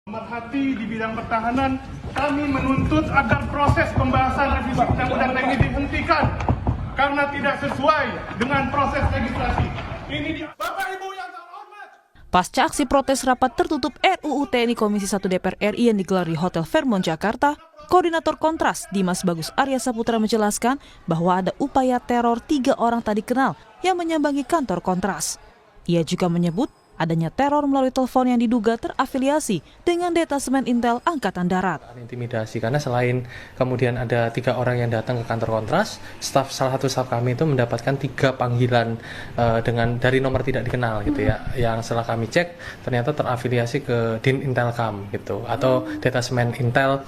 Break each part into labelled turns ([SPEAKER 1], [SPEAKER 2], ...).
[SPEAKER 1] Pemerhati di bidang pertahanan, kami menuntut agar proses pembahasan revisi Undang-Undang TNI dihentikan karena tidak sesuai dengan proses legislasi. Ini dia, Bapak Ibu yang terhormat.
[SPEAKER 2] Pasca aksi protes rapat tertutup RUU TNI Komisi 1 DPR RI yang digelar di Hotel Fairmont, Jakarta, Koordinator Kontras Dimas Bagus Arya Saputra menjelaskan bahwa ada upaya teror 3 orang tak dikenal yang menyambangi kantor Kontras. Ia juga menyebut adanya teror melalui telepon yang diduga terafiliasi dengan Detasemen Intel Angkatan Darat.
[SPEAKER 3] Intimidasi karena selain kemudian ada 3 orang yang datang ke kantor Kontras, salah satu staf kami itu mendapatkan 3 panggilan dari nomor tidak dikenal gitu ya, yang setelah kami cek ternyata terafiliasi ke Din Intelkam gitu atau Detasemen Intel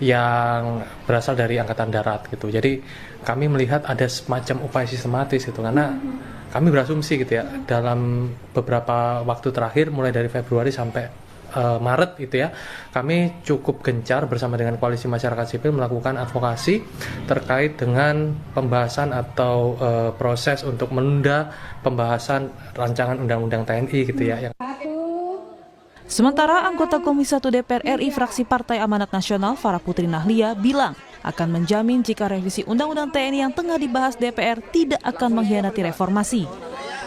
[SPEAKER 3] yang berasal dari Angkatan Darat gitu. Jadi kami melihat ada semacam upaya sistematis gitu karena kami berasumsi gitu ya, dalam beberapa waktu terakhir mulai dari Februari sampai Maret gitu ya, kami cukup gencar bersama dengan Koalisi Masyarakat Sipil melakukan advokasi terkait dengan pembahasan atau proses untuk menunda pembahasan rancangan Undang-Undang TNI gitu ya.
[SPEAKER 2] Sementara anggota Komisi 1 DPR RI fraksi Partai Amanat Nasional Farah Putri Nahlia bilang akan menjamin jika revisi Undang-Undang TNI yang tengah dibahas DPR tidak akan mengkhianati reformasi.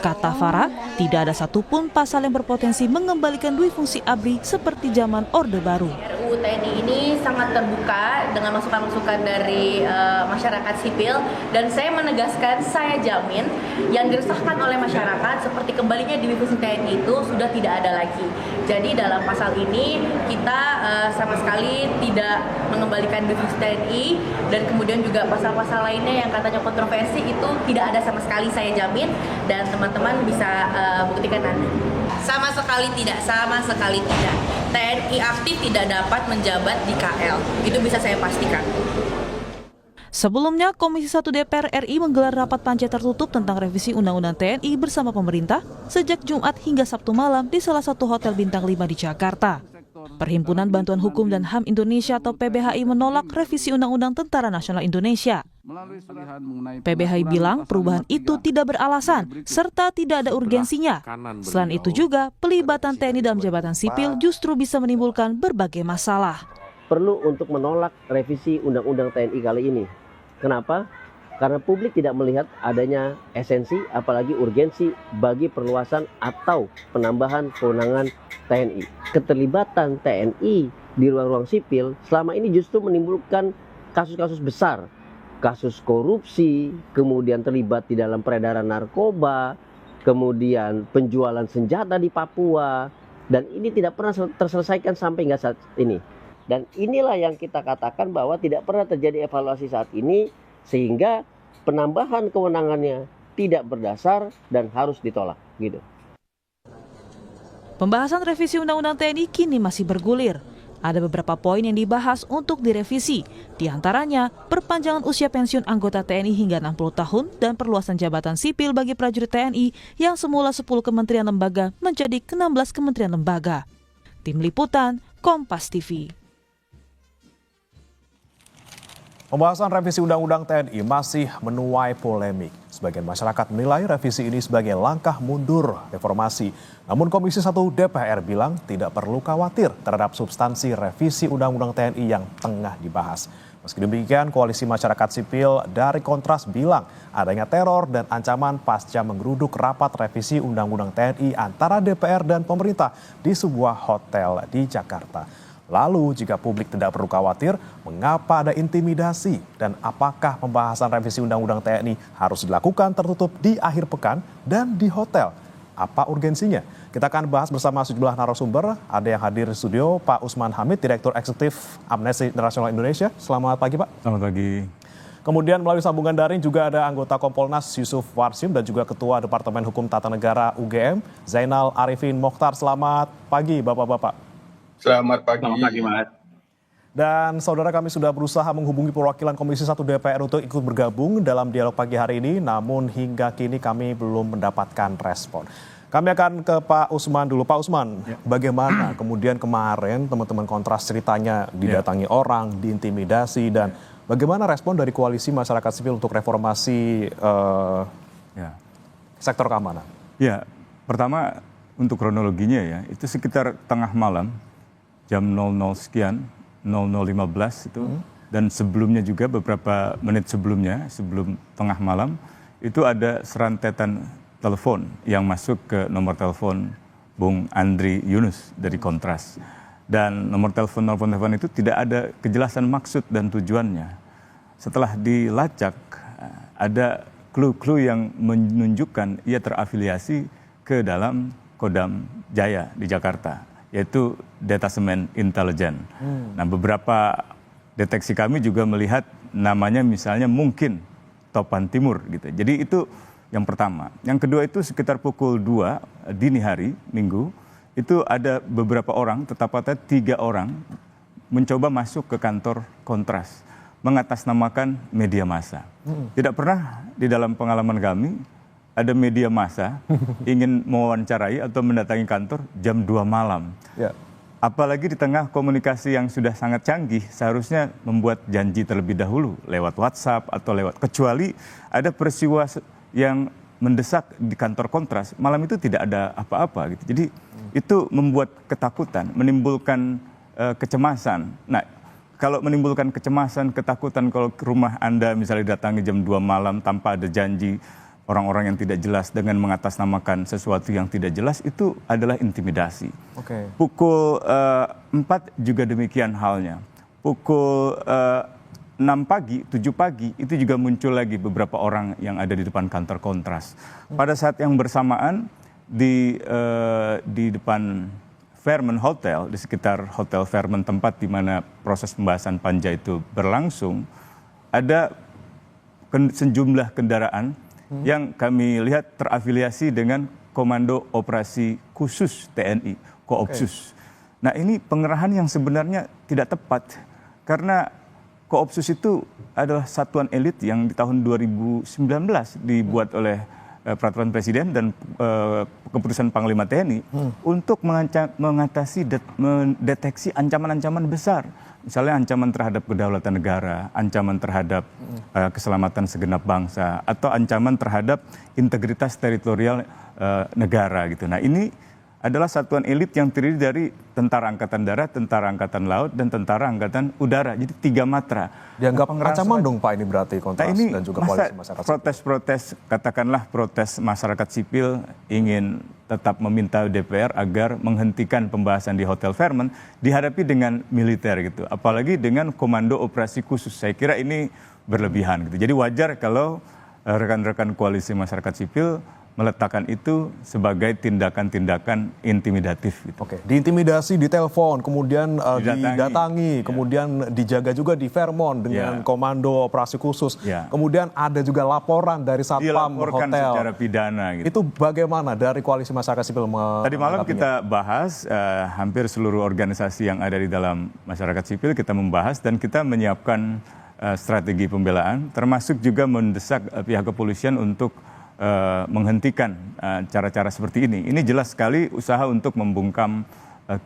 [SPEAKER 2] Kata Farah, tidak ada satupun pasal yang berpotensi mengembalikan dui fungsi ABRI seperti zaman Orde Baru.
[SPEAKER 4] RUU TNI ini sangat terbuka dengan masukan-masukan dari masyarakat sipil, dan saya menegaskan, saya jamin yang diresahkan oleh masyarakat seperti kembalinya dui fungsi TNI itu sudah tidak ada lagi. Jadi dalam pasal ini kita sama sekali tidak mengembalikan dui fungsi TNI, dan kemudian juga pasal-pasal lainnya yang katanya kontroversi itu tidak ada sama sekali, saya jamin, dan teman-teman bisa buktikan nanti. Sama sekali tidak. TNI aktif tidak dapat menjabat di KL. Itu bisa saya pastikan.
[SPEAKER 2] Sebelumnya, Komisi 1 DPR RI menggelar rapat panca tertutup tentang revisi Undang-Undang TNI bersama pemerintah sejak Jumat hingga Sabtu malam di salah satu hotel bintang 5 di Jakarta. Perhimpunan Bantuan Hukum dan HAM Indonesia atau PBHI menolak revisi Undang-Undang Tentara Nasional Indonesia. PBHI bilang perubahan itu tidak beralasan serta tidak ada urgensinya. Selain itu juga, pelibatan TNI dalam jabatan sipil justru bisa menimbulkan berbagai masalah.
[SPEAKER 5] Perlu untuk menolak revisi Undang-Undang TNI kali ini. Kenapa? Karena publik tidak melihat adanya esensi apalagi urgensi bagi perluasan atau penambahan kewenangan TNI. Keterlibatan TNI di ruang-ruang sipil selama ini justru menimbulkan kasus-kasus besar. Kasus korupsi, kemudian terlibat di dalam peredaran narkoba, kemudian penjualan senjata di Papua, dan ini tidak pernah terselesaikan sampai hingga saat ini. Dan inilah yang kita katakan bahwa tidak pernah terjadi evaluasi saat ini, sehingga penambahan kewenangannya tidak berdasar dan harus ditolak gitu.
[SPEAKER 2] Pembahasan revisi Undang-Undang TNI kini masih bergulir. Ada beberapa poin yang dibahas untuk direvisi, di antaranya perpanjangan usia pensiun anggota TNI hingga 60 tahun dan perluasan jabatan sipil bagi prajurit TNI yang semula 10 kementerian lembaga menjadi ke-16 kementerian lembaga. Tim Liputan, Kompas TV.
[SPEAKER 6] Pembahasan revisi Undang-Undang TNI masih menuai polemik. Sebagian masyarakat menilai revisi ini sebagai langkah mundur reformasi. Namun Komisi 1 DPR bilang tidak perlu khawatir terhadap substansi revisi Undang-Undang TNI yang tengah dibahas. Meski demikian, Koalisi Masyarakat Sipil dari Kontras bilang adanya teror dan ancaman pasca menggeruduk rapat revisi Undang-Undang TNI antara DPR dan pemerintah di sebuah hotel di Jakarta. Lalu, jika publik tidak perlu khawatir, mengapa ada intimidasi? Dan apakah pembahasan revisi Undang-Undang TNI harus dilakukan tertutup di akhir pekan dan di hotel? Apa urgensinya? Kita akan bahas bersama sejumlah narasumber. Ada yang hadir di studio, Pak Usman Hamid, Direktur Eksekutif Amnesty International Indonesia. Selamat pagi, Pak.
[SPEAKER 7] Selamat pagi.
[SPEAKER 6] Kemudian melalui sambungan daring juga ada anggota Kompolnas Yusuf Warsim dan juga Ketua Departemen Hukum Tata Negara UGM, Zainal Arifin Mokhtar. Selamat pagi, Bapak-Bapak.
[SPEAKER 8] Selamat pagi. Selamat pagi, Mas.
[SPEAKER 6] Dan saudara, kami sudah berusaha menghubungi perwakilan Komisi 1 DPR untuk ikut bergabung dalam dialog pagi hari ini, namun hingga kini kami belum mendapatkan respon. Kami akan ke Pak Usman dulu. Pak Usman, bagaimana kemudian kemarin teman-teman Kontras ceritanya didatangi orang, diintimidasi, dan bagaimana respon dari Koalisi Masyarakat Sipil untuk reformasi sektor keamanan?
[SPEAKER 7] Ya, pertama untuk kronologinya ya, itu sekitar tengah malam jam 00 sekian, 00.15 itu, dan sebelumnya juga beberapa menit sebelumnya, sebelum tengah malam, itu ada serantetan telepon yang masuk ke nomor telepon Bung Andri Yunus dari Kontras. Dan nomor telepon itu tidak ada kejelasan maksud dan tujuannya. Setelah dilacak, ada clue-clue yang menunjukkan ia terafiliasi ke dalam Kodam Jaya di Jakarta, yaitu Detasemen Intelijen. Nah, beberapa deteksi kami juga melihat namanya misalnya mungkin Topan Timur gitu. Jadi itu yang pertama. Yang kedua itu sekitar pukul 2 dini hari, Minggu, itu ada beberapa orang, tepatnya 3 orang, mencoba masuk ke kantor Kontras, mengatasnamakan media massa. Tidak pernah di dalam pengalaman kami ada media massa ingin mewawancarai atau mendatangi kantor jam 2 malam.
[SPEAKER 6] Ya.
[SPEAKER 7] Apalagi di tengah komunikasi yang sudah sangat canggih, seharusnya membuat janji terlebih dahulu lewat WhatsApp atau lewat, kecuali ada peristiwa yang mendesak di kantor Kontras, malam itu tidak ada apa-apa gitu. Jadi itu membuat ketakutan, menimbulkan kecemasan. Nah, kalau menimbulkan kecemasan, ketakutan kalau ke rumah Anda misalnya datangi jam 2 malam tanpa ada janji, orang-orang yang tidak jelas dengan mengatasnamakan sesuatu yang tidak jelas, itu adalah intimidasi.
[SPEAKER 6] Oke.
[SPEAKER 7] Pukul 4 juga demikian halnya. Pukul 6 pagi, 7 pagi, itu juga muncul lagi beberapa orang yang ada di depan kantor Kontras. Pada saat yang bersamaan, di depan Fairmont Hotel, di sekitar Hotel Fairmont, tempat di mana proses pembahasan panja itu berlangsung, ada sejumlah kendaraan yang kami lihat terafiliasi dengan Komando Operasi Khusus TNI, Koopsus. Nah, ini pengerahan yang sebenarnya tidak tepat, karena Koopsus itu adalah satuan elit yang di tahun 2019 dibuat oleh peraturan presiden dan keputusan Panglima TNI untuk mengatasi mendeteksi ancaman-ancaman besar. Misalnya ancaman terhadap kedaulatan negara, ancaman terhadap keselamatan segenap bangsa, atau ancaman terhadap integritas teritorial negara gitu. Nah, ini adalah satuan elit yang terdiri dari Tentara Angkatan Darat, Tentara Angkatan Laut, dan Tentara Angkatan Udara. Jadi 3 matra.
[SPEAKER 6] Dianggap ancaman dong Pak ini berarti Kontras
[SPEAKER 7] ini
[SPEAKER 6] dan juga koalisi masyarakat.
[SPEAKER 7] Protes-protes, katakanlah protes masyarakat sipil ingin tetap meminta DPR agar menghentikan pembahasan di Hotel Fairmont dihadapi dengan militer gitu. Apalagi dengan Komando Operasi Khusus. Saya kira ini berlebihan gitu. Jadi wajar kalau rekan-rekan koalisi masyarakat sipil meletakkan itu sebagai tindakan-tindakan intimidatif. Gitu.
[SPEAKER 6] Oke, diintimidasi di telepon, kemudian didatangi, kemudian dijaga juga di Fairmont dengan Komando Operasi Khusus. Kemudian ada juga laporan dari Satpam
[SPEAKER 7] Dilaporkan
[SPEAKER 6] Hotel.
[SPEAKER 7] secara pidana. Gitu.
[SPEAKER 6] Itu bagaimana dari koalisi masyarakat sipil
[SPEAKER 7] Tadi malam kita bahas, hampir seluruh organisasi yang ada di dalam masyarakat sipil kita membahas dan kita menyiapkan strategi pembelaan, termasuk juga mendesak pihak kepolisian untuk menghentikan cara-cara seperti ini. Ini jelas sekali usaha untuk membungkam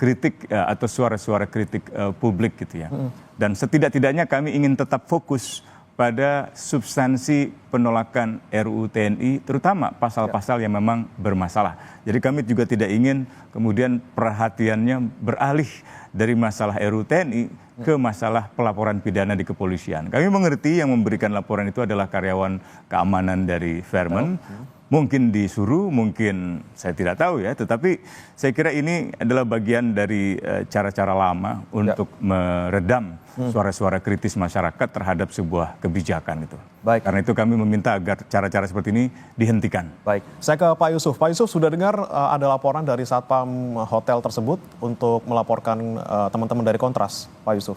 [SPEAKER 7] kritik atau suara-suara kritik publik gitu ya. Dan setidak-tidaknya kami ingin tetap fokus pada substansi penolakan RUU TNI, terutama pasal-pasal yang memang bermasalah. Jadi kami juga tidak ingin kemudian perhatiannya beralih dari masalah RUU TNI ke masalah pelaporan pidana di kepolisian. Kami mengerti yang memberikan laporan itu adalah karyawan keamanan dari Fairmont. Mungkin disuruh, mungkin saya tidak tahu ya. Tetapi saya kira ini adalah bagian dari cara-cara lama untuk meredam suara-suara kritis masyarakat terhadap sebuah kebijakan itu.
[SPEAKER 6] Baik.
[SPEAKER 7] Karena itu kami meminta agar cara-cara seperti ini dihentikan.
[SPEAKER 6] Baik, saya ke Pak Yusuf. Pak Yusuf, sudah dengar ada laporan dari Satpam Hotel tersebut untuk melaporkan teman-teman dari Kontras, Pak Yusuf?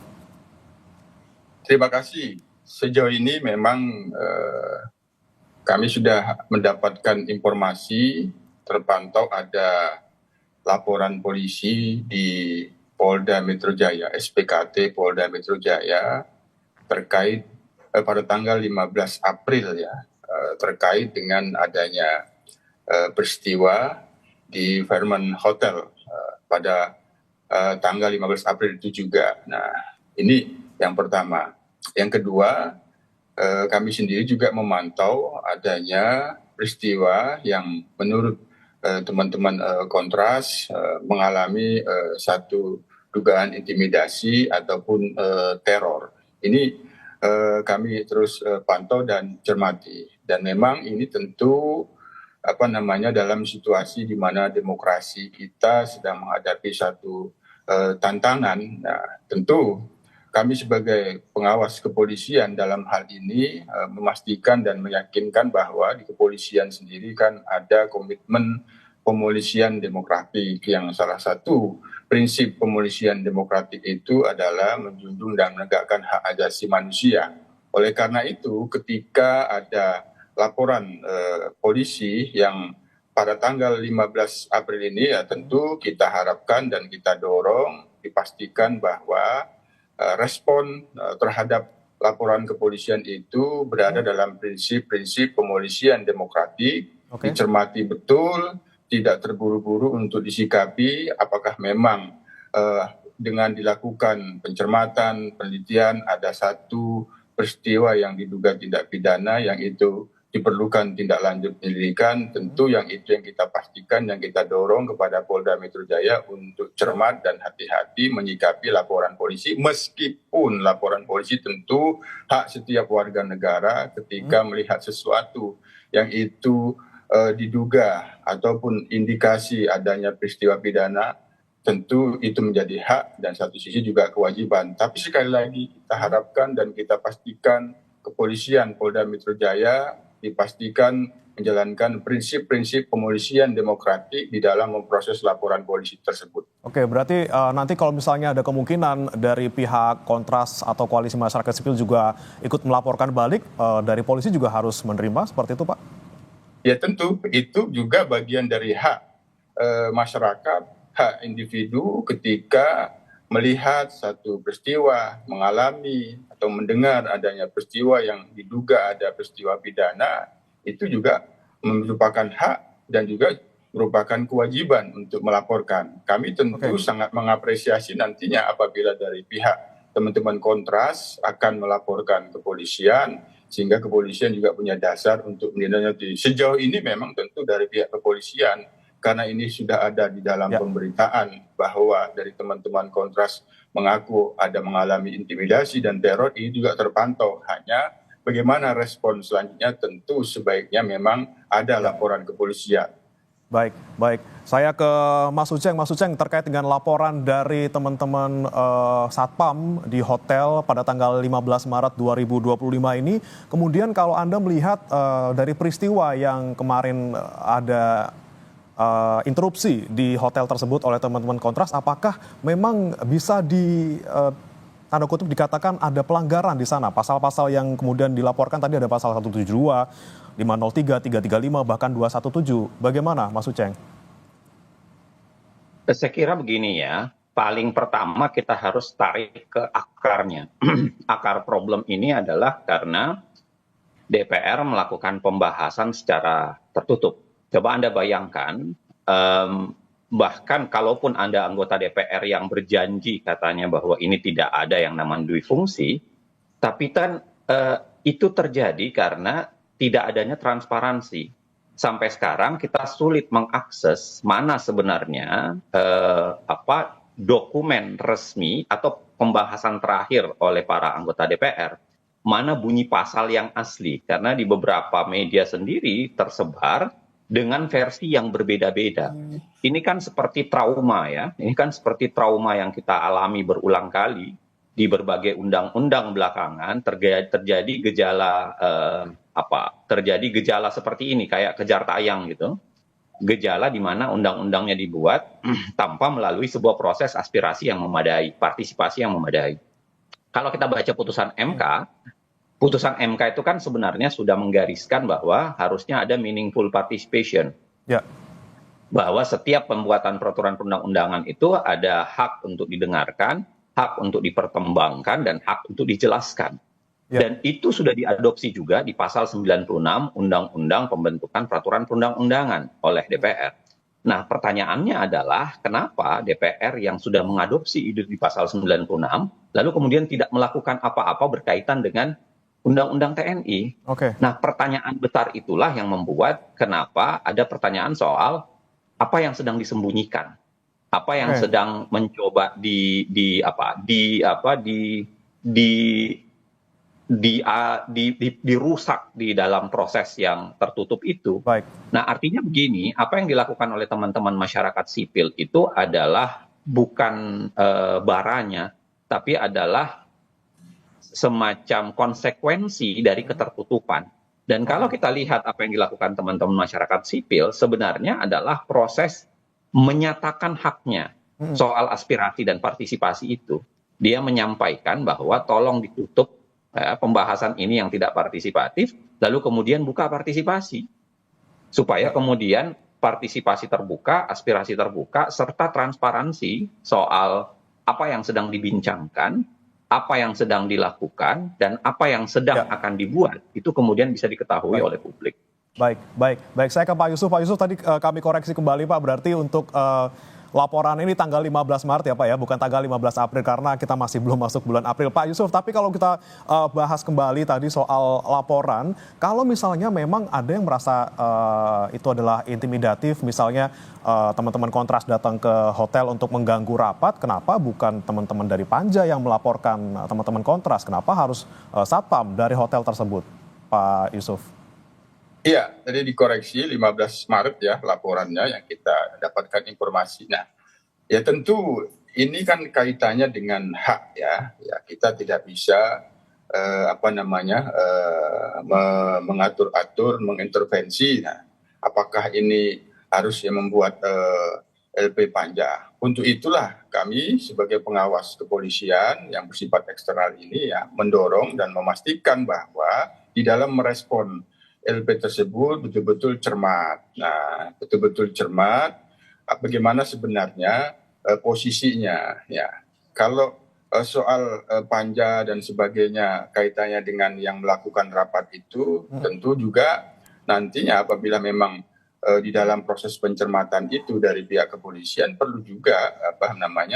[SPEAKER 8] Terima kasih. Sejauh ini memang kami sudah mendapatkan informasi, terpantau ada laporan polisi di Polda Metro Jaya, SPKT Polda Metro Jaya, terkait pada tanggal 15 April ya, terkait dengan adanya peristiwa di Fairmont Hotel pada tanggal 15 April itu juga. Nah, ini yang pertama. Yang kedua, kami sendiri juga memantau adanya peristiwa yang menurut teman-teman Kontras mengalami satu dugaan intimidasi ataupun teror. Ini kami terus pantau dan cermati. Dan memang ini tentu dalam situasi di mana demokrasi kita sedang menghadapi satu tantangan. Nah, tentu kami sebagai pengawas kepolisian dalam hal ini memastikan dan meyakinkan bahwa di kepolisian sendiri kan ada komitmen pemolisian demokratik, yang salah satu prinsip pemolisian demokratik itu adalah menjunjung dan menegakkan hak asasi manusia. Oleh karena itu, ketika ada laporan polisi yang pada tanggal 15 April ini, ya tentu kita harapkan dan kita dorong dipastikan bahwa respon terhadap laporan kepolisian itu berada dalam prinsip-prinsip pemolisian demokratik, dicermati betul, tidak terburu-buru untuk disikapi apakah memang dengan dilakukan pencermatan, penelitian ada satu peristiwa yang diduga tindak pidana yang itu diperlukan tindak lanjut penyelidikan. Tentu yang itu yang kita pastikan, yang kita dorong kepada Polda Metro Jaya untuk cermat dan hati-hati menyikapi laporan polisi, meskipun laporan polisi tentu hak setiap warga negara ketika melihat sesuatu yang itu diduga ataupun indikasi adanya peristiwa pidana, tentu itu menjadi hak dan satu sisi juga kewajiban. Tapi sekali lagi kita harapkan dan kita pastikan kepolisian Polda Metro Jaya dipastikan menjalankan prinsip-prinsip pemolisian demokratik di dalam memproses laporan polisi tersebut.
[SPEAKER 6] Oke, berarti nanti kalau misalnya ada kemungkinan dari pihak Kontras atau koalisi masyarakat sipil juga ikut melaporkan balik, dari polisi juga harus menerima, seperti itu Pak?
[SPEAKER 8] Ya tentu, itu juga bagian dari hak masyarakat, hak individu ketika melihat satu peristiwa, mengalami atau mendengar adanya peristiwa yang diduga ada peristiwa pidana, itu juga merupakan hak dan juga merupakan kewajiban untuk melaporkan. Kami tentu sangat mengapresiasi nantinya apabila dari pihak teman-teman Kontras akan melaporkan kepolisian, sehingga kepolisian juga punya dasar untuk menindaklanjuti. Sejauh ini memang tentu dari pihak kepolisian, karena ini sudah ada di dalam pemberitaan bahwa dari teman-teman Kontras mengaku ada mengalami intimidasi dan teror, ini juga terpantau. Hanya bagaimana respon selanjutnya tentu sebaiknya memang ada laporan kepolisian.
[SPEAKER 6] Baik, baik. Saya ke Mas Uceng. Mas Uceng, terkait dengan laporan dari teman-teman Satpam di hotel pada tanggal 15 Maret 2025 ini, kemudian kalau Anda melihat dari peristiwa yang kemarin ada interupsi di hotel tersebut oleh teman-teman Kontras, apakah memang bisa tanda kutip dikatakan ada pelanggaran di sana? Pasal-pasal yang kemudian dilaporkan tadi ada pasal 172, 503, 335, bahkan 217. Bagaimana Mas Uceng?
[SPEAKER 9] Saya kira begini ya, paling pertama kita harus tarik ke akarnya. Akar problem ini adalah karena DPR melakukan pembahasan secara tertutup. Coba Anda bayangkan, bahkan kalaupun Anda anggota DPR yang berjanji katanya bahwa ini tidak ada yang namanya dui fungsi, tapi kan itu terjadi karena tidak adanya transparansi. Sampai sekarang kita sulit mengakses mana sebenarnya dokumen resmi atau pembahasan terakhir oleh para anggota DPR. Mana bunyi pasal yang asli, karena di beberapa media sendiri tersebar dengan versi yang berbeda-beda. Ini kan seperti trauma ya, ini kan seperti trauma yang kita alami berulang kali di berbagai undang-undang belakangan terjadi gejala seperti ini, kayak kejar tayang gitu. Gejala di mana undang-undangnya dibuat tanpa melalui sebuah proses aspirasi yang memadai, partisipasi yang memadai. Kalau kita baca putusan MK itu kan sebenarnya sudah menggariskan bahwa harusnya ada meaningful participation. Ya. Bahwa setiap pembuatan peraturan perundang-undangan itu ada hak untuk didengarkan, hak untuk dipertimbangkan, dan hak untuk dijelaskan. Ya. Dan itu sudah diadopsi juga di pasal 96 Undang-Undang Pembentukan Peraturan Perundang-undangan oleh DPR. Nah, pertanyaannya adalah kenapa DPR yang sudah mengadopsi ide di pasal 96 lalu kemudian tidak melakukan apa-apa berkaitan dengan Undang-Undang TNI. Nah, pertanyaan besar itulah yang membuat kenapa ada pertanyaan soal apa yang sedang disembunyikan. apa yang sedang mencoba dirusak di dalam proses yang tertutup itu.
[SPEAKER 6] Baik.
[SPEAKER 9] Nah, artinya begini, apa yang dilakukan oleh teman-teman masyarakat sipil itu adalah bukan baranya, tapi adalah semacam konsekuensi dari ketertutupan. Dan kalau kita lihat apa yang dilakukan teman-teman masyarakat sipil, sebenarnya adalah proses menyatakan haknya soal aspirasi dan partisipasi itu. Dia menyampaikan bahwa tolong ditutup pembahasan ini yang tidak partisipatif, lalu kemudian buka partisipasi. Supaya kemudian partisipasi terbuka, aspirasi terbuka, serta transparansi soal apa yang sedang dibincangkan, apa yang sedang dilakukan, dan apa yang sedang akan dibuat, itu kemudian bisa diketahui oleh publik.
[SPEAKER 6] Baik. Saya ke Pak Yusuf. Pak Yusuf, tadi kami koreksi kembali Pak, berarti untuk laporan ini tanggal 15 Maret ya Pak ya, bukan tanggal 15 April karena kita masih belum masuk bulan April. Pak Yusuf, tapi kalau kita bahas kembali tadi soal laporan, kalau misalnya memang ada yang merasa itu adalah intimidatif, misalnya teman-teman Kontras datang ke hotel untuk mengganggu rapat, kenapa bukan teman-teman dari Panja yang melaporkan teman-teman Kontras? Kenapa harus satpam dari hotel tersebut, Pak Yusuf?
[SPEAKER 8] Iya, tadi dikoreksi 15 Maret ya laporannya yang kita dapatkan informasi. Nah, ya tentu ini kan kaitannya dengan hak ya. Ya kita tidak bisa mengatur-atur, mengintervensi. Nah, apakah ini harus membuat LP Panja? Untuk itulah kami sebagai pengawas kepolisian yang bersifat eksternal ini ya mendorong dan memastikan bahwa di dalam merespon LP tersebut betul-betul cermat. Nah, betul-betul cermat bagaimana sebenarnya posisinya ya. Kalau soal Panja dan sebagainya kaitannya dengan yang melakukan rapat itu tentu juga nantinya apabila memang di dalam proses pencermatan itu dari pihak kepolisian perlu juga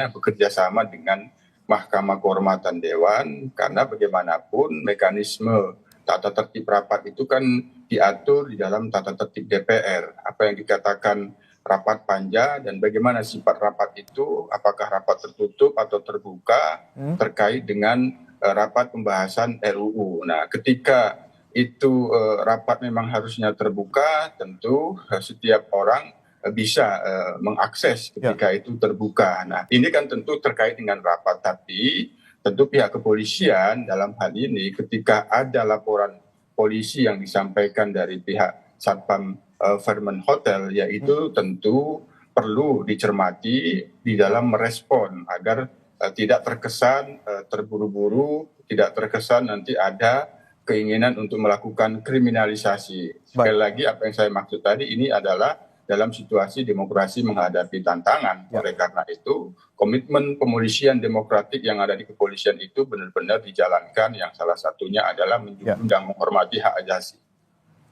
[SPEAKER 8] bekerja sama dengan Mahkamah Kehormatan Dewan, karena bagaimanapun mekanisme tata tertib rapat itu kan diatur di dalam tata tertib DPR. Apa yang dikatakan rapat Panja dan bagaimana sifat rapat itu, apakah rapat tertutup atau terbuka terkait dengan rapat pembahasan RUU. Nah, ketika itu rapat memang harusnya terbuka, tentu setiap orang bisa mengakses ketika itu terbuka. Nah, ini kan tentu terkait dengan rapat, tapi tentu pihak kepolisian dalam hal ini ketika ada laporan polisi yang disampaikan dari pihak Satpam Fairmont Hotel, yaitu tentu perlu dicermati di dalam merespon agar tidak terkesan terburu-buru, tidak terkesan nanti ada keinginan untuk melakukan kriminalisasi. Sekali lagi apa yang saya maksud tadi ini adalah dalam situasi demokrasi menghadapi tantangan. Oleh karena itu, komitmen pemolisian demokratik yang ada di kepolisian itu benar-benar dijalankan, yang salah satunya adalah menjunjung dan menghormati hak asasi.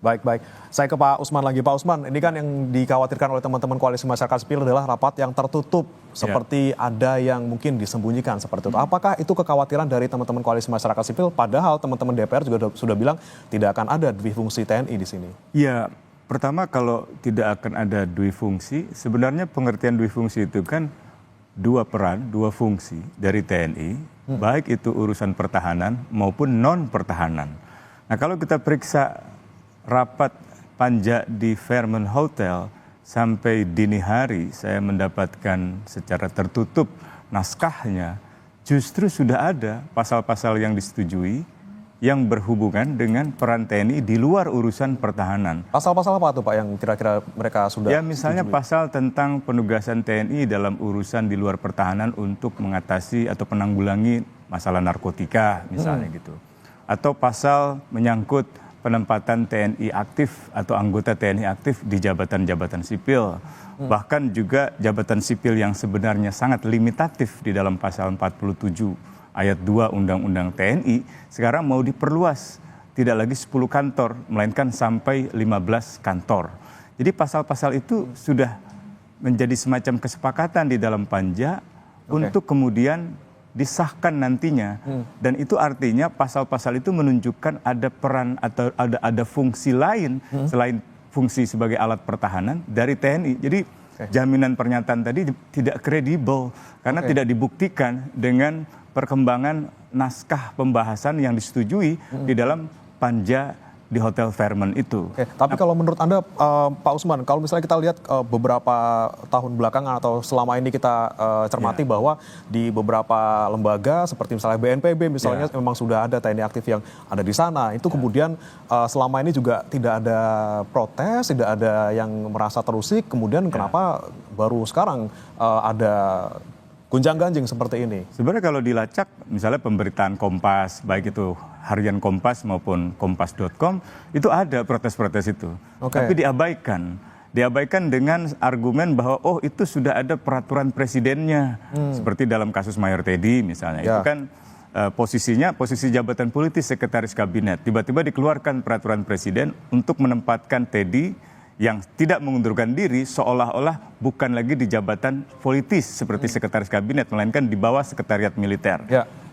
[SPEAKER 6] Baik. Saya ke Pak Usman lagi. Pak Usman, ini kan yang dikhawatirkan oleh teman-teman koalisi masyarakat sipil adalah rapat yang tertutup, seperti ada yang mungkin disembunyikan seperti itu. Apakah itu kekhawatiran dari teman-teman koalisi masyarakat sipil, padahal teman-teman DPR juga sudah bilang tidak akan ada difungsi TNI di sini?
[SPEAKER 7] Ya, pertama kalau tidak akan ada dui fungsi, sebenarnya pengertian dui fungsi itu kan dua peran, dua fungsi dari TNI, baik itu urusan pertahanan maupun non-pertahanan. Nah, kalau kita periksa rapat Panja di Fairmont Hotel, sampai dini hari saya mendapatkan secara tertutup naskahnya, justru sudah ada pasal-pasal yang disetujui yang berhubungan dengan peran TNI di luar urusan pertahanan.
[SPEAKER 6] Pasal-pasal apa tuh Pak yang kira-kira mereka sudah
[SPEAKER 7] ya misalnya
[SPEAKER 6] setujui?
[SPEAKER 7] Pasal tentang penugasan TNI dalam urusan di luar pertahanan untuk mengatasi atau penanggulangi masalah narkotika misalnya gitu. Atau pasal menyangkut penempatan TNI aktif atau anggota TNI aktif di jabatan-jabatan sipil. Bahkan juga jabatan sipil yang sebenarnya sangat limitatif di dalam pasal 47 ayat 2 Undang-Undang TNI, sekarang mau diperluas. Tidak lagi 10 kantor, melainkan sampai 15 kantor. Jadi pasal-pasal itu sudah menjadi semacam kesepakatan di dalam Panja untuk kemudian disahkan nantinya, dan itu artinya pasal-pasal itu menunjukkan ada peran atau ada fungsi lain selain fungsi sebagai alat pertahanan dari TNI. Jadi jaminan pernyataan tadi tidak kredibel karena tidak dibuktikan dengan perkembangan naskah pembahasan yang disetujui di dalam panja di Hotel Fairmont itu.
[SPEAKER 6] Oke, tapi kalau menurut Anda, Pak Usman, kalau misalnya kita lihat beberapa tahun belakangan atau selama ini kita cermati bahwa di beberapa lembaga seperti misalnya BNPB misalnya memang sudah ada TNI aktif yang ada di sana. Itu kemudian selama ini juga tidak ada protes, tidak ada yang merasa terusik. Kemudian kenapa baru sekarang ada gonjang-ganjing seperti ini?
[SPEAKER 7] Sebenarnya kalau dilacak, misalnya pemberitaan Kompas, baik itu harian Kompas maupun kompas.com, itu ada protes-protes itu. Tapi diabaikan. Diabaikan dengan argumen bahwa itu sudah ada peraturan presidennya. Seperti dalam kasus Mayor Teddy misalnya. Itu kan posisinya, posisi jabatan politis sekretaris kabinet. Tiba-tiba dikeluarkan peraturan presiden untuk menempatkan Teddy yang tidak mengundurkan diri seolah-olah bukan lagi di jabatan politis seperti sekretaris kabinet, melainkan di bawah sekretariat militer.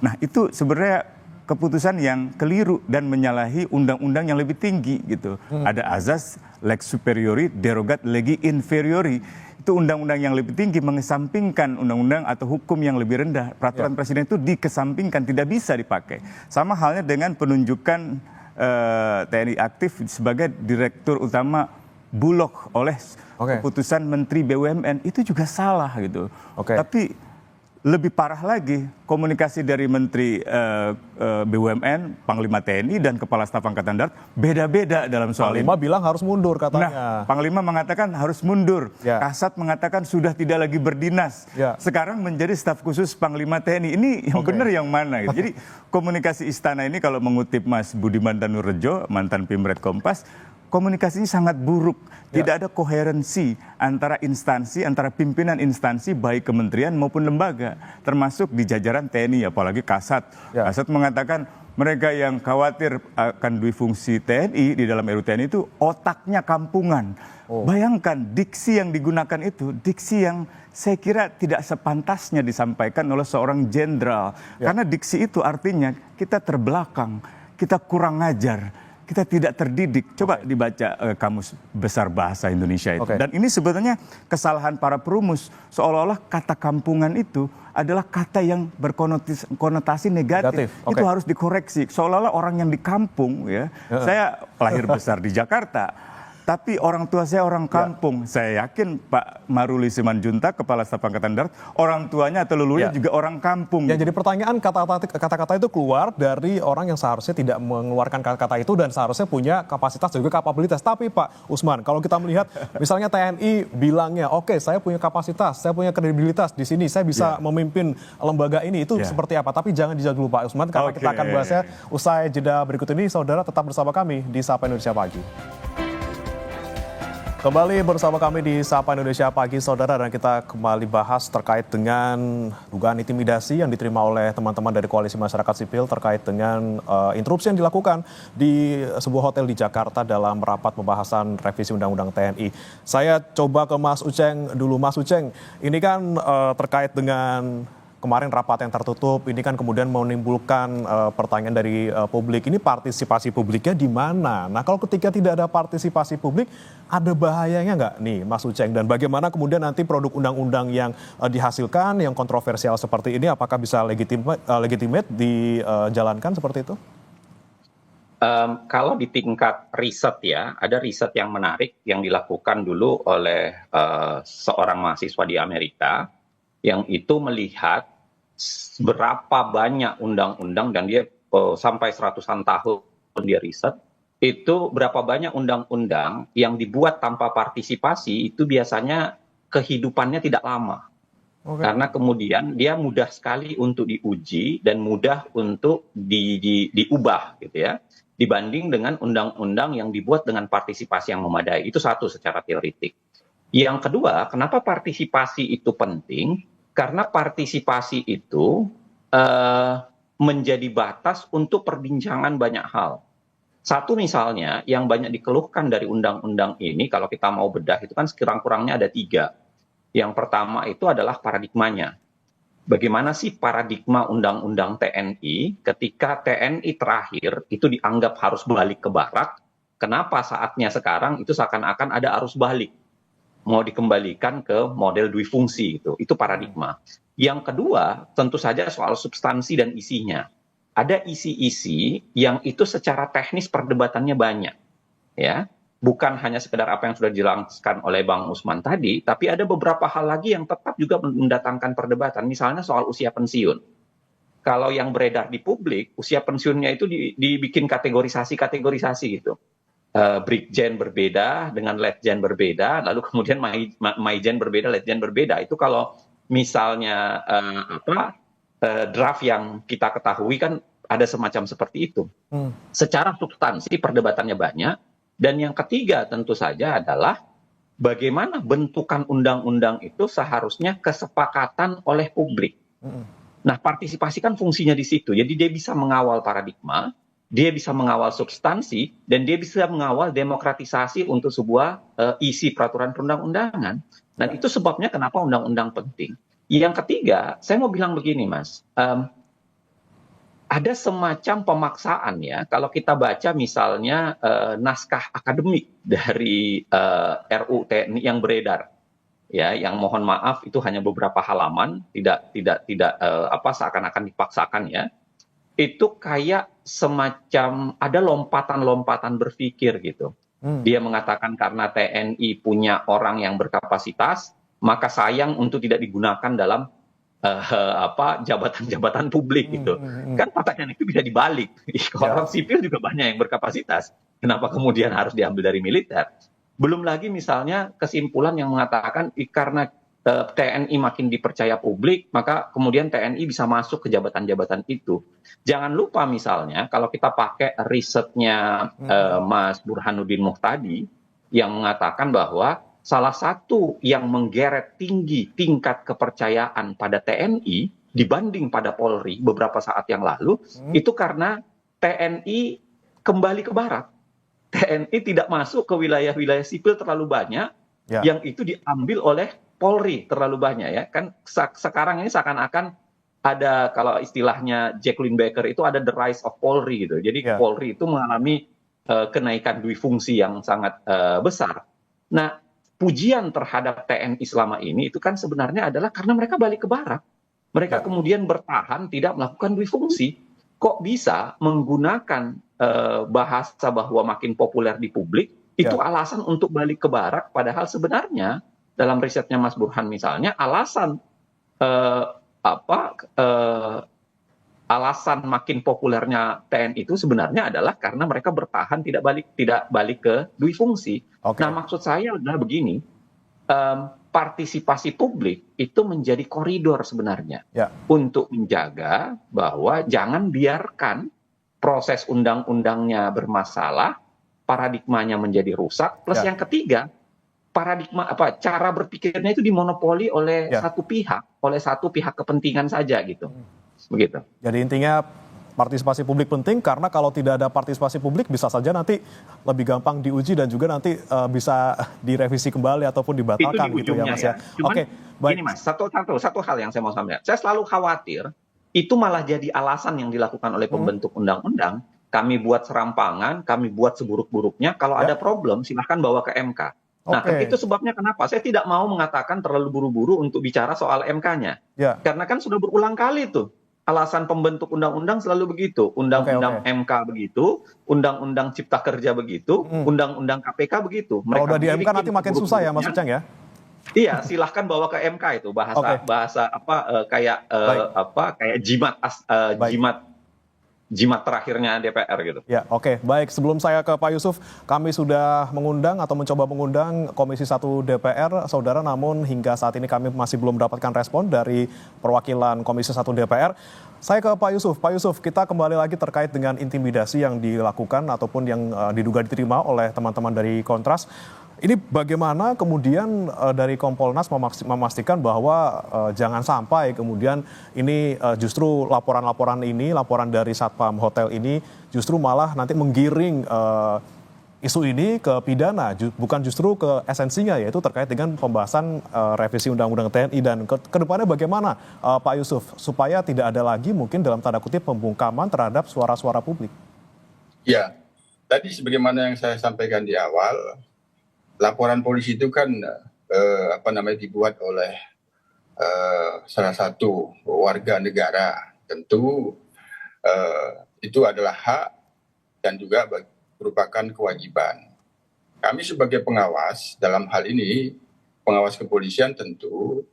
[SPEAKER 7] Nah itu sebenarnya keputusan yang keliru dan menyalahi undang-undang yang lebih tinggi gitu. Ada azas lex superiori derogat legi inferiori. Itu undang-undang yang lebih tinggi mengesampingkan undang-undang atau hukum yang lebih rendah. Peraturan presiden itu dikesampingkan, tidak bisa dipakai. Sama halnya dengan penunjukan TNI aktif sebagai direktur utama Bulog oleh keputusan Menteri BUMN, itu juga salah gitu. Tapi lebih parah lagi, komunikasi dari Menteri BUMN, Panglima TNI dan Kepala Staf Angkatan Darat beda-beda dalam soal
[SPEAKER 6] Panglima
[SPEAKER 7] ini.
[SPEAKER 6] bilang harus mundur katanya.
[SPEAKER 7] Nah, Panglima mengatakan harus mundur. Kasat mengatakan sudah tidak lagi berdinas. Sekarang menjadi staf khusus Panglima TNI. Ini yang benar yang mana? Gitu. Jadi komunikasi istana ini kalau mengutip Mas Budiman Danurrejo, mantan Pimret Kompas, komunikasinya sangat buruk. Tidak ada koherensi antara instansi, antara pimpinan instansi baik kementerian maupun lembaga. Termasuk di jajaran TNI, apalagi Kasat. Kasat mengatakan mereka yang khawatir akan duifungsi TNI di dalam RUU TNI itu otaknya kampungan. Bayangkan diksi yang digunakan itu, diksi yang saya kira tidak sepantasnya disampaikan oleh seorang jenderal. Karena diksi itu artinya kita terbelakang, kita kurang ajar. Kita tidak terdidik. Coba dibaca Kamus Besar Bahasa Indonesia itu. Dan ini sebetulnya kesalahan para perumus. Seolah-olah kata kampungan itu adalah kata yang berkonotasi negatif. Itu harus dikoreksi. Seolah-olah orang yang di kampung, ya. Saya lahir besar di Jakarta. Tapi orang tua saya orang kampung. Saya yakin Pak Maruli Simanjuntak, Kepala Staf Angkatan Darat, orang tuanya atau leluhurnya juga orang kampung.
[SPEAKER 6] Ya, jadi pertanyaan kata-kata itu keluar dari orang yang seharusnya tidak mengeluarkan kata-kata itu dan seharusnya punya kapasitas dan juga kapabilitas. Tapi Pak Usman, kalau kita melihat misalnya TNI bilangnya, oke, saya punya kapasitas, saya punya kredibilitas di sini, saya bisa memimpin lembaga ini, itu seperti apa? Tapi jangan dijawab dulu Pak Usman, karena kita akan bahasnya usai jeda berikut ini. Saudara tetap bersama kami di Sapa Indonesia Pagi. Kembali bersama kami di Sapa Indonesia Pagi, saudara, dan kita kembali bahas terkait dengan dugaan intimidasi yang diterima oleh teman-teman dari Koalisi Masyarakat Sipil terkait dengan interupsi yang dilakukan di sebuah hotel di Jakarta dalam rapat pembahasan revisi Undang-Undang TNI. Saya coba ke Mas Uceng dulu. Mas Uceng, ini kan terkait dengan kemarin rapat yang tertutup, ini kan kemudian menimbulkan pertanyaan dari publik. Ini partisipasi publiknya di mana? Nah, kalau ketika tidak ada partisipasi publik, ada bahayanya nggak nih Mas Uceng? Dan bagaimana kemudian nanti produk undang-undang yang dihasilkan, yang kontroversial seperti ini, apakah bisa legitimate dijalankan seperti itu?
[SPEAKER 9] Kalau di tingkat riset ya, ada riset yang menarik yang dilakukan dulu oleh seorang mahasiswa di Amerika, yang itu melihat berapa banyak undang-undang, dan dia sampai 100-an tahun dia riset, itu berapa banyak undang-undang yang dibuat tanpa partisipasi itu biasanya kehidupannya tidak lama. Karena kemudian dia mudah sekali untuk diuji dan mudah untuk diubah gitu ya, dibanding dengan undang-undang yang dibuat dengan partisipasi yang memadai. Itu satu secara teoritik. Yang kedua, kenapa partisipasi itu penting? Karena partisipasi itu menjadi batas untuk perbincangan banyak hal. Satu misalnya, yang banyak dikeluhkan dari undang-undang ini, kalau kita mau bedah, itu kan sekurang-kurangnya ada 3. Yang pertama itu adalah paradigmanya. Bagaimana sih paradigma undang-undang TNI ketika TNI terakhir itu dianggap harus balik ke barak? Kenapa saatnya sekarang itu seakan-akan ada arus balik? mau dikembalikan ke model dui fungsi itu paradigma. Yang kedua tentu saja soal substansi dan isinya. Ada isi-isi yang itu secara teknis perdebatannya banyak, ya. Bukan hanya sekedar apa yang sudah dijelaskan oleh Bang Usman tadi, tapi ada beberapa hal lagi yang tetap juga mendatangkan perdebatan. Misalnya soal usia pensiun. Kalau yang beredar di publik, usia pensiunnya itu dibikin kategorisasi gitu. Brigjen berbeda dengan Letjen berbeda, lalu kemudian Maijen berbeda, Letjen berbeda. Itu kalau misalnya draft yang kita ketahui kan ada semacam seperti itu. Secara substansi perdebatannya banyak. Dan yang ketiga tentu saja adalah bagaimana bentukan undang-undang itu seharusnya kesepakatan oleh publik. Nah, partisipasi kan fungsinya di situ. Jadi dia bisa mengawal paradigma, dia bisa mengawal substansi, dan dia bisa mengawal demokratisasi untuk sebuah isi peraturan perundang-undangan. Dan itu sebabnya kenapa undang-undang penting. Yang ketiga, saya mau bilang begini, Mas. Ada semacam pemaksaan ya, kalau kita baca misalnya naskah akademik dari RUU TNI yang beredar, ya, yang mohon maaf itu hanya beberapa halaman, tidak seakan-akan dipaksakan ya, itu kayak semacam ada lompatan-lompatan berpikir gitu. Dia mengatakan karena TNI punya orang yang berkapasitas, maka sayang untuk tidak digunakan dalam jabatan-jabatan publik gitu. Kan pertanyaan itu bisa dibalik. Orang sipil juga banyak yang berkapasitas. Kenapa kemudian harus diambil dari militer? Belum lagi misalnya kesimpulan yang mengatakan karena TNI makin dipercaya publik, maka kemudian TNI bisa masuk ke jabatan-jabatan itu. Jangan lupa misalnya kalau kita pakai risetnya Mas Burhanuddin Muhtadi yang mengatakan bahwa salah satu yang menggeret tinggi tingkat kepercayaan pada TNI dibanding pada Polri beberapa saat yang lalu, itu karena TNI kembali ke barat. TNI tidak masuk ke wilayah-wilayah sipil terlalu banyak, yang itu diambil oleh Polri terlalu banyak ya. Kan sekarang ini seakan-akan ada, kalau istilahnya Jacqueline Baker itu ada the rise of Polri gitu. Jadi Polri itu mengalami kenaikan dui fungsi yang sangat besar. Nah, pujian terhadap TNI selama ini itu kan sebenarnya adalah karena mereka balik ke barat. Mereka kemudian bertahan tidak melakukan dui fungsi. Kok bisa menggunakan bahasa bahwa makin populer di publik itu alasan untuk balik ke barat, padahal sebenarnya dalam risetnya Mas Burhan misalnya alasan alasan makin populernya TNI itu sebenarnya adalah karena mereka bertahan tidak balik ke dui fungsi. Nah, maksud saya adalah begini, partisipasi publik itu menjadi koridor sebenarnya untuk menjaga bahwa jangan biarkan proses undang-undangnya bermasalah, paradigmanya menjadi rusak. Plus yang ketiga, paradigma cara berpikirnya itu dimonopoli oleh satu pihak kepentingan saja gitu. Begitu.
[SPEAKER 6] Jadi intinya partisipasi publik penting karena kalau tidak ada partisipasi publik bisa saja nanti lebih gampang diuji dan juga nanti bisa direvisi kembali ataupun dibatalkan gitu ya Mas ya.
[SPEAKER 9] Cuman, baik. Ini Mas, satu hal yang saya mau sampaikan. Saya selalu khawatir itu malah jadi alasan yang dilakukan oleh pembentuk undang-undang. Kami buat serampangan, kami buat seburuk-buruknya. Kalau ada problem silahkan bawa ke MK. Nah, itu sebabnya kenapa saya tidak mau mengatakan terlalu buru-buru untuk bicara soal MK-nya. Karena kan sudah berulang kali tuh. Alasan pembentuk undang-undang selalu begitu. Undang-undang MK begitu, undang-undang Cipta Kerja begitu, undang-undang KPK begitu.
[SPEAKER 6] Kalau udah di MK nanti makin susah ya Mas Uceng ya?
[SPEAKER 9] Iya, silahkan bawa ke MK itu bahasa kayak jimat terakhirnya DPR gitu.
[SPEAKER 6] Ya, baik. Sebelum saya ke Pak Yusuf, kami sudah mengundang atau mencoba mengundang Komisi 1 DPR, saudara, namun hingga saat ini kami masih belum mendapatkan respon dari perwakilan Komisi 1 DPR. Saya ke Pak Yusuf. Pak Yusuf, kita kembali lagi terkait dengan intimidasi yang dilakukan ataupun yang diduga diterima oleh teman-teman dari Kontras. Ini bagaimana kemudian dari Kompolnas memastikan bahwa jangan sampai kemudian ini justru laporan dari Satpam Hotel ini justru malah nanti menggiring isu ini ke pidana, bukan justru ke esensinya, yaitu terkait dengan pembahasan revisi Undang-Undang TNI. Dan ke depannya bagaimana Pak Yusuf supaya tidak ada lagi mungkin dalam tanda kutip pembungkaman terhadap suara-suara publik?
[SPEAKER 8] Ya, tadi sebagaimana yang saya sampaikan di awal, laporan polisi itu kan dibuat oleh salah satu warga negara, tentu itu adalah hak dan juga merupakan kewajiban. Kami sebagai pengawas dalam hal ini, pengawas kepolisian tentu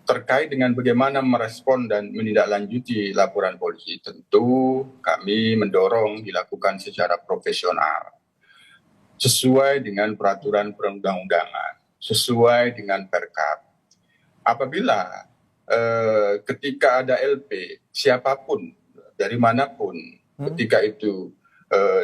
[SPEAKER 8] terkait dengan bagaimana merespon dan menindaklanjuti laporan polisi, tentu kami mendorong dilakukan secara profesional, sesuai dengan peraturan perundang-undangan, sesuai dengan Perkap. Apabila ketika ada LP, siapapun, dari manapun, ketika itu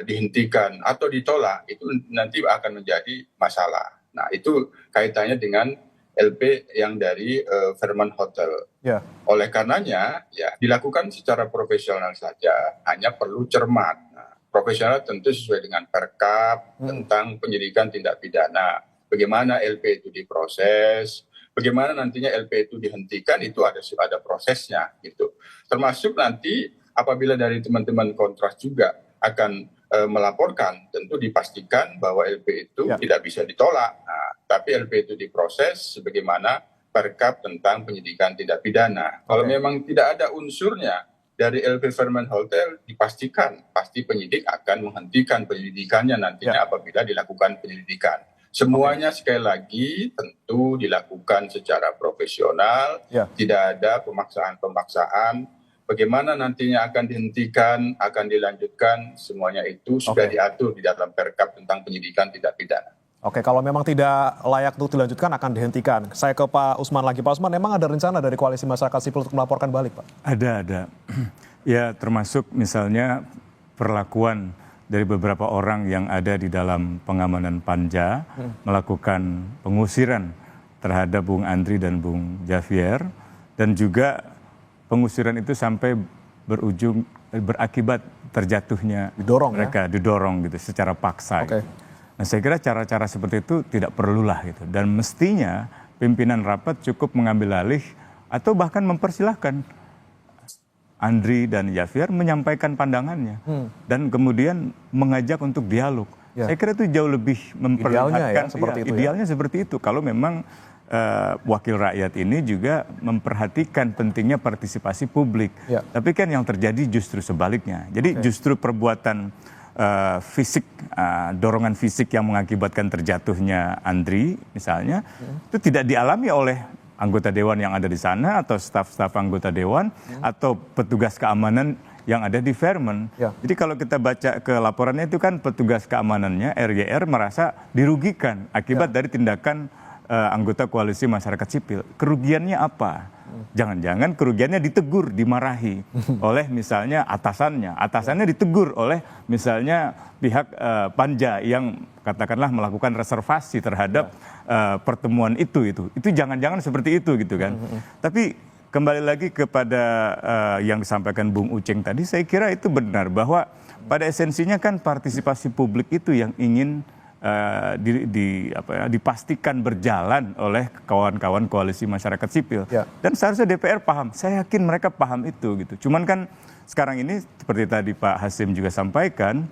[SPEAKER 8] dihentikan atau ditolak, itu nanti akan menjadi masalah. Nah, itu kaitannya dengan LP yang dari Fairmont Hotel.
[SPEAKER 6] Ya.
[SPEAKER 8] Oleh karenanya, ya dilakukan secara profesional saja, hanya perlu cermat. Nah, profesional tentu sesuai dengan Perkap tentang penyidikan tindak pidana. Bagaimana LP itu diproses, bagaimana nantinya LP itu dihentikan, itu ada prosesnya gitu. Termasuk nanti apabila dari teman-teman kontras juga akan melaporkan, tentu dipastikan bahwa LP itu tidak bisa ditolak. Nah, tapi LP itu diproses sebagaimana Perkap tentang penyidikan tindak pidana. Kalau memang tidak ada unsurnya dari LP Fairmont Hotel, dipastikan pasti penyidik akan menghentikan penyelidikannya nantinya apabila dilakukan penyelidikan. Semuanya sekali lagi tentu dilakukan secara profesional, tidak ada pemaksaan-pemaksaan. Bagaimana nantinya akan dihentikan, akan dilanjutkan, semuanya itu sudah diatur di dalam Perkap tentang penyidikan tindak pidana.
[SPEAKER 6] Oke, kalau memang tidak layak untuk dilanjutkan akan dihentikan. Saya ke Pak Usman lagi. Pak Usman, memang ada rencana dari Koalisi Masyarakat Sipil untuk melaporkan balik, Pak?
[SPEAKER 7] Ada. Ya, termasuk misalnya perlakuan dari beberapa orang yang ada di dalam pengamanan Panja melakukan pengusiran terhadap Bung Andri dan Bung Javier, dan juga pengusiran itu sampai berakibat terjatuhnya mereka, didorong gitu secara paksa. Gitu. Nah, saya kira cara-cara seperti itu tidak perlulah gitu, dan mestinya pimpinan rapat cukup mengambil alih atau bahkan mempersilahkan Andri dan Javier menyampaikan pandangannya dan kemudian mengajak untuk dialog. Saya kira itu jauh lebih memperlihatkan idealnya seperti itu. Kalau memang wakil rakyat ini juga memperhatikan pentingnya partisipasi publik. Tapi kan yang terjadi justru sebaliknya. Jadi justru perbuatan fisik, dorongan fisik yang mengakibatkan terjatuhnya Andri misalnya, itu tidak dialami oleh anggota dewan yang ada di sana atau staf-staf anggota dewan atau petugas keamanan yang ada di Fairmont. Jadi kalau kita baca ke laporannya itu kan petugas keamanannya RYR merasa dirugikan akibat dari tindakan anggota Koalisi Masyarakat Sipil. Kerugiannya apa? Jangan-jangan kerugiannya ditegur, dimarahi oleh misalnya atasannya. Atasannya ditegur oleh misalnya pihak Panja yang katakanlah melakukan reservasi terhadap pertemuan itu. Itu jangan-jangan seperti itu gitu kan. Tapi kembali lagi kepada yang disampaikan Bung Uceng tadi, saya kira itu benar bahwa pada esensinya kan partisipasi publik itu yang ingin dipastikan berjalan oleh kawan-kawan Koalisi Masyarakat Sipil. Dan seharusnya DPR paham, saya yakin mereka paham itu gitu. Cuman kan sekarang ini seperti tadi Pak Hasim juga sampaikan,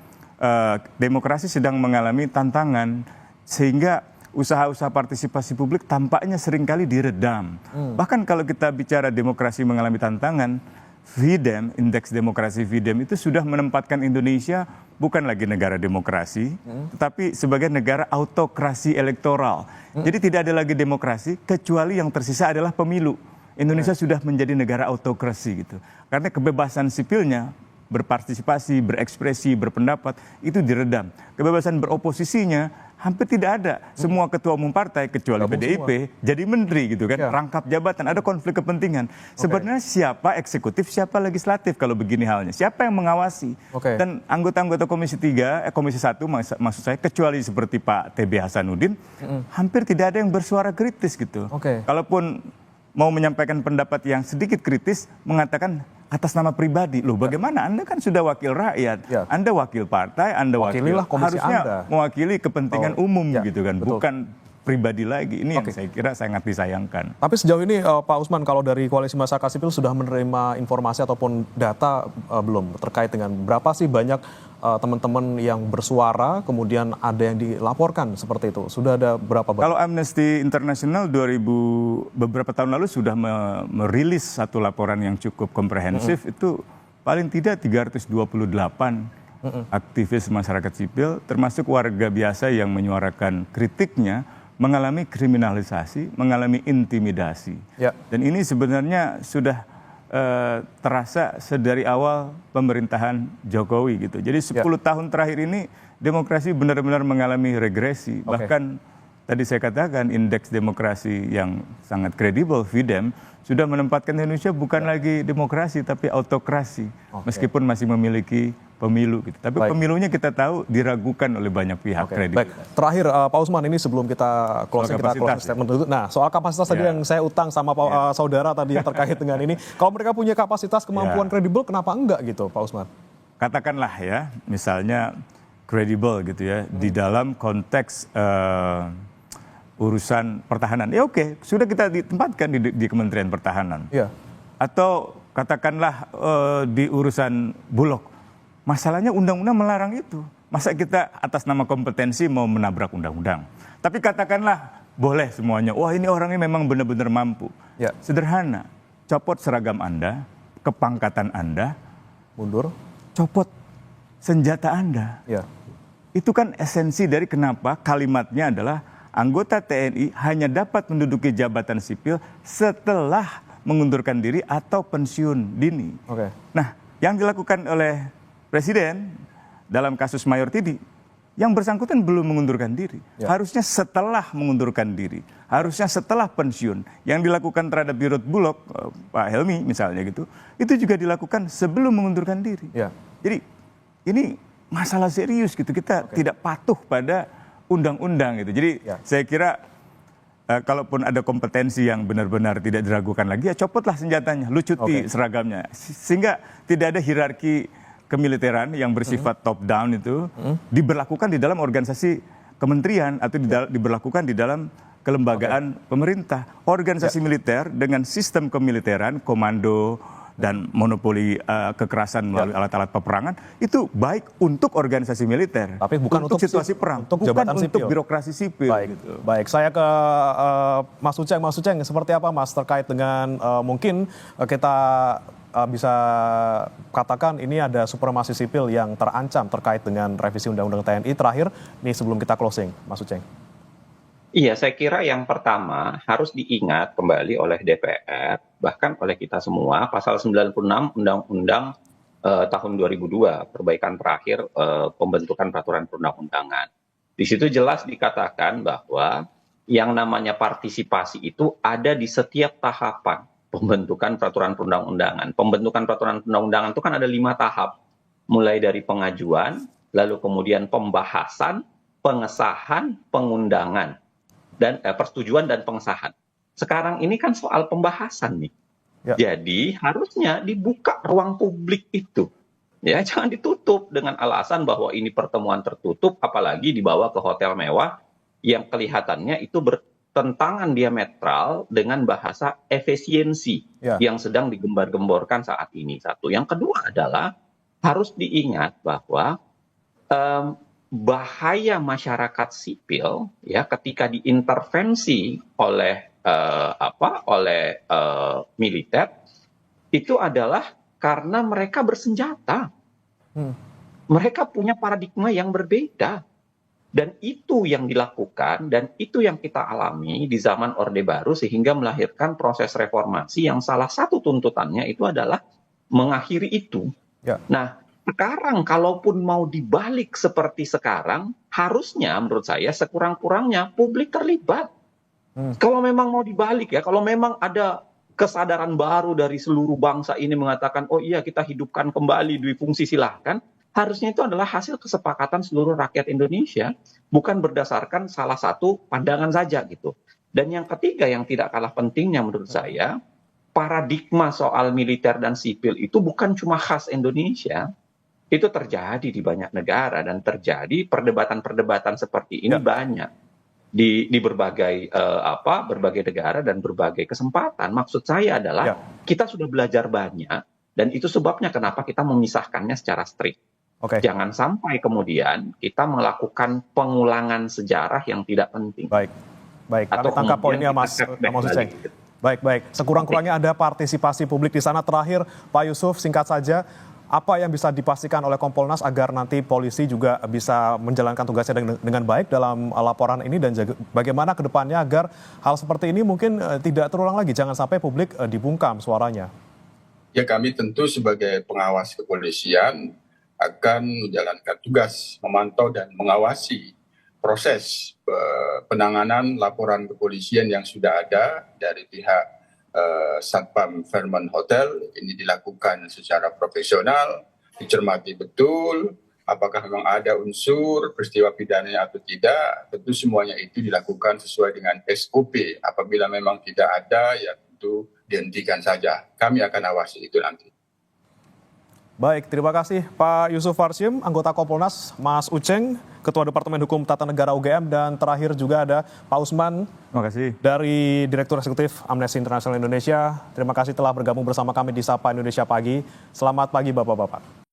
[SPEAKER 7] demokrasi sedang mengalami tantangan sehingga usaha-usaha partisipasi publik tampaknya seringkali diredam. Bahkan kalau kita bicara demokrasi mengalami tantangan, VDEM, Indeks Demokrasi VDEM itu sudah menempatkan Indonesia bukan lagi negara demokrasi, tetapi sebagai negara autokrasi elektoral. Jadi tidak ada lagi demokrasi, kecuali yang tersisa adalah pemilu. Indonesia sudah menjadi negara autokrasi gitu. Karena kebebasan sipilnya, berpartisipasi, berekspresi, berpendapat, itu diredam. Kebebasan beroposisinya hampir tidak ada. Semua ketua umum partai kecuali PDIP jadi menteri gitu kan, rangkap jabatan, ada konflik kepentingan. Sebenarnya siapa eksekutif, siapa legislatif kalau begini halnya? Siapa yang mengawasi? Dan anggota-anggota Komisi 3, Komisi 1 maksud saya, kecuali seperti Pak TB Hasanuddin, hampir tidak ada yang bersuara kritis gitu. Kalaupun mau menyampaikan pendapat yang sedikit kritis, mengatakan atas nama pribadi. Loh, bagaimana? Anda kan sudah wakil rakyat. Anda wakil partai, Anda harusnya mewakili kepentingan umum gitu kan, bukan pribadi lagi. Ini yang saya kira sangat disayangkan.
[SPEAKER 6] Tapi sejauh ini Pak Usman, kalau dari Koalisi Masyarakat Sipil sudah menerima informasi ataupun data belum terkait dengan berapa sih banyak teman-teman yang bersuara, kemudian ada yang dilaporkan seperti itu. Sudah ada berapa banyak?
[SPEAKER 7] Kalau Amnesty International beberapa tahun lalu sudah merilis satu laporan yang cukup komprehensif, itu paling tidak 328 aktivis masyarakat sipil, termasuk warga biasa yang menyuarakan kritiknya, mengalami kriminalisasi, mengalami intimidasi.
[SPEAKER 6] Ya.
[SPEAKER 7] Dan ini sebenarnya sudah terasa sedari awal pemerintahan Jokowi gitu. Jadi 10 tahun terakhir ini demokrasi benar-benar mengalami regresi. Bahkan tadi saya katakan indeks demokrasi yang sangat kredibel, VDEM, sudah menempatkan Indonesia bukan lagi demokrasi tapi autokrasi. Meskipun masih memiliki pemilu gitu. Tapi pemilunya kita tahu diragukan oleh banyak pihak kredibel.
[SPEAKER 6] Baik, terakhir Pak Usman, ini sebelum kita closing statement dulu. Nah, soal kapasitas tadi yang saya utang sama saudara tadi yang terkait dengan ini. Kalau mereka punya kapasitas kemampuan kredibel, kenapa enggak gitu Pak Usman?
[SPEAKER 7] Katakanlah ya, misalnya kredibel gitu ya, di dalam konteks urusan pertahanan. Ya oke, sudah kita ditempatkan di Kementerian Pertahanan.
[SPEAKER 6] Iya.
[SPEAKER 7] Atau katakanlah di urusan Bulog. Masalahnya undang-undang melarang itu. Masa kita atas nama kompetensi mau menabrak undang-undang? Tapi katakanlah boleh semuanya. Wah, ini orangnya memang benar-benar mampu.
[SPEAKER 6] Ya.
[SPEAKER 7] Sederhana. Copot seragam Anda, kepangkatan Anda,
[SPEAKER 6] mundur,
[SPEAKER 7] copot senjata Anda.
[SPEAKER 6] Ya.
[SPEAKER 7] Itu kan esensi dari kenapa kalimatnya adalah anggota TNI hanya dapat menduduki jabatan sipil setelah mengundurkan diri atau pensiun dini.
[SPEAKER 6] Oke.
[SPEAKER 7] Nah, yang dilakukan oleh Presiden dalam kasus Mayor Tidi, yang bersangkutan belum mengundurkan diri. Harusnya setelah mengundurkan diri, harusnya setelah pensiun. Yang dilakukan terhadap Dirut Bulog, Pak Helmi misalnya gitu, itu juga dilakukan sebelum mengundurkan diri. Jadi ini masalah serius gitu, kita tidak patuh pada undang-undang gitu. Jadi saya kira kalaupun ada kompetensi yang benar-benar tidak diragukan lagi, ya copotlah senjatanya, lucuti seragamnya. Sehingga tidak ada hierarki kemiliteran yang bersifat top down itu diberlakukan di dalam organisasi kementerian atau diberlakukan di dalam kelembagaan pemerintah. Organisasi militer dengan sistem kemiliteran, komando dan monopoli kekerasan melalui alat-alat peperangan itu baik untuk organisasi militer,
[SPEAKER 6] tapi bukan untuk
[SPEAKER 7] situasi perang,
[SPEAKER 6] untuk
[SPEAKER 7] bukan
[SPEAKER 6] jabatan
[SPEAKER 7] untuk
[SPEAKER 6] sipil.
[SPEAKER 7] birokrasi sipil.
[SPEAKER 6] Baik,
[SPEAKER 7] gitu.
[SPEAKER 6] Baik. Saya ke Mas Uceng. Mas Uceng, seperti apa Mas terkait dengan mungkin kita bisa katakan ini ada supremasi sipil yang terancam terkait dengan revisi Undang-Undang TNI. Terakhir, nih sebelum kita closing, Mas Uceng.
[SPEAKER 9] Iya, saya kira yang pertama harus diingat kembali oleh DPR, bahkan oleh kita semua, pasal 96 Undang-Undang tahun 2002, perbaikan terakhir pembentukan peraturan perundang-undangan. Di situ jelas dikatakan bahwa yang namanya partisipasi itu ada di setiap tahapan pembentukan peraturan perundang-undangan. Pembentukan peraturan perundang-undangan itu kan ada 5 tahap. Mulai dari pengajuan, lalu kemudian pembahasan, pengesahan, pengundangan, dan persetujuan dan pengesahan. Sekarang ini kan soal pembahasan nih. Jadi harusnya dibuka ruang publik itu. Ya, jangan ditutup dengan alasan bahwa ini pertemuan tertutup, apalagi dibawa ke hotel mewah yang kelihatannya itu bertentangan diametral dengan bahasa efisiensi yang sedang digembar-gemborkan saat ini. Satu. Yang kedua adalah harus diingat bahwa bahaya masyarakat sipil ya ketika diintervensi oleh militer itu adalah karena mereka bersenjata. Mereka punya paradigma yang berbeda. Dan itu yang dilakukan dan itu yang kita alami di zaman Orde Baru sehingga melahirkan proses reformasi yang salah satu tuntutannya itu adalah mengakhiri itu. Nah, sekarang kalaupun mau dibalik seperti sekarang, harusnya menurut saya sekurang-kurangnya publik terlibat. Kalau memang mau dibalik ya, kalau memang ada kesadaran baru dari seluruh bangsa ini mengatakan, oh iya kita hidupkan kembali dui fungsi silahkan, harusnya itu adalah hasil kesepakatan seluruh rakyat Indonesia, bukan berdasarkan salah satu pandangan saja gitu. Dan yang ketiga yang tidak kalah pentingnya menurut saya, paradigma soal militer dan sipil itu bukan cuma khas Indonesia, itu terjadi di banyak negara dan terjadi perdebatan-perdebatan seperti ini banyak di berbagai berbagai negara dan berbagai kesempatan. Maksud saya adalah kita sudah belajar banyak dan itu sebabnya kenapa kita memisahkannya secara strict.
[SPEAKER 6] Oke.
[SPEAKER 9] Jangan sampai kemudian kita melakukan pengulangan sejarah yang tidak penting.
[SPEAKER 6] Baik, baik. Kami tangkap poinnya, Mas Uceng. Baik. Sekurang-kurangnya ada partisipasi publik di sana. Terakhir, Pak Yusuf, singkat saja, apa yang bisa dipastikan oleh Kompolnas agar nanti polisi juga bisa menjalankan tugasnya dengan baik dalam laporan ini, dan bagaimana ke depannya agar hal seperti ini mungkin tidak terulang lagi, jangan sampai publik dibungkam suaranya?
[SPEAKER 8] Ya, kami tentu sebagai pengawas kepolisian akan menjalankan tugas memantau dan mengawasi proses penanganan laporan kepolisian yang sudah ada dari pihak Satpam Fairmont Hotel. Ini dilakukan secara profesional, dicermati betul apakah memang ada unsur peristiwa pidana atau tidak. Tentu semuanya itu dilakukan sesuai dengan SOP. Apabila memang tidak ada, ya tentu dihentikan saja. Kami akan awasi itu nanti.
[SPEAKER 6] Baik, terima kasih Pak Yusuf Warsim, anggota Kompolnas, Mas Uceng, Ketua Departemen Hukum Tata Negara UGM, dan terakhir juga ada Pak Usman.
[SPEAKER 7] Terima kasih.
[SPEAKER 6] Dari Direktur Eksekutif Amnesty International Indonesia. Terima kasih telah bergabung bersama kami di Sapa Indonesia Pagi. Selamat pagi Bapak-Bapak.